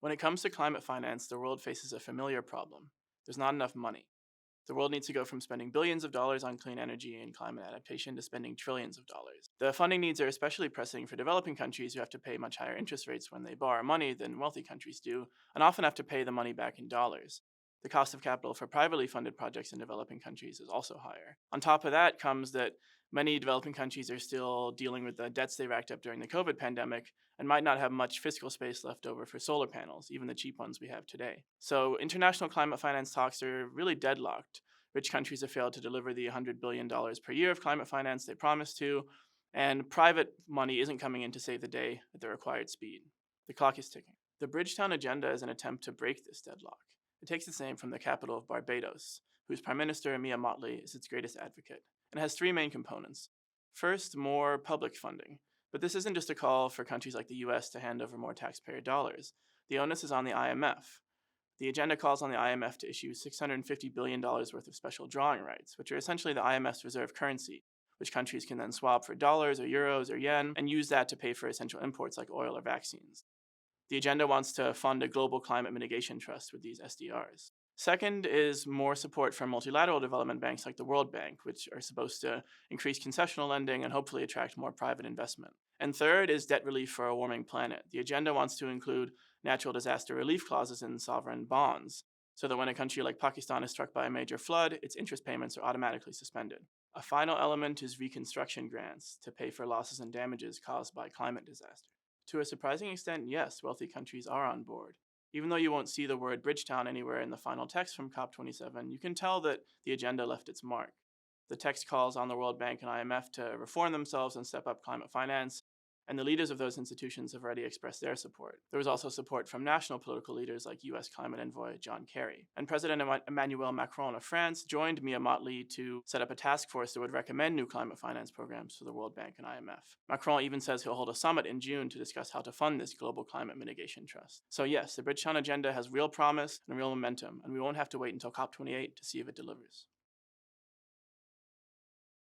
When it comes to climate finance, the world faces a familiar problem. There's not enough money. The world needs to go from spending billions of dollars on clean energy and climate adaptation to spending trillions of dollars. The funding needs are especially pressing for developing countries who have to pay much higher interest rates when they borrow money than wealthy countries do, and often have to pay the money back in dollars. The cost of capital for privately funded projects in developing countries is also higher. On top of that comes that many developing countries are still dealing with the debts they racked up during the COVID pandemic and might not have much fiscal space left over for solar panels, even the cheap ones we have today. So, international climate finance talks are really deadlocked. Rich countries have failed to deliver the $100 billion per year of climate finance they promised to, and private money isn't coming in to save the day at the required speed. The clock is ticking. The Bridgetown Agenda is an attempt to break this deadlock. It takes its name from the capital of Barbados, whose Prime Minister, Mia Mottley, is its greatest advocate, and has three main components. First, more public funding. But this isn't just a call for countries like the US to hand over more taxpayer dollars. The onus is on the IMF. The agenda calls on the IMF to issue $650 billion worth of special drawing rights, which are essentially the IMF's reserve currency, which countries can then swap for dollars or euros or yen and use that to pay for essential imports like oil or vaccines. The agenda wants to fund a global climate mitigation trust with these SDRs. Second is more support from multilateral development banks like the World Bank, which are supposed to increase concessional lending and hopefully attract more private investment. And third is debt relief for a warming planet. The agenda wants to include natural disaster relief clauses in sovereign bonds, so that when a country like Pakistan is struck by a major flood, its interest payments are automatically suspended. A final element is reconstruction grants to pay for losses and damages caused by climate disaster. To a surprising extent, yes, wealthy countries are on board. Even though you won't see the word Bridgetown anywhere in the final text from COP27, you can tell that the agenda left its mark. The text calls on the World Bank and IMF to reform themselves and step up climate finance, and the leaders of those institutions have already expressed their support. There was also support from national political leaders like US climate envoy John Kerry. And President Emmanuel Macron of France joined Mia Mottley to set up a task force that would recommend new climate finance programs for the World Bank and IMF. Macron even says he'll hold a summit in June to discuss how to fund this global climate mitigation trust. So yes, the Bridgetown Agenda has real promise and real momentum, and we won't have to wait until COP28 to see if it delivers.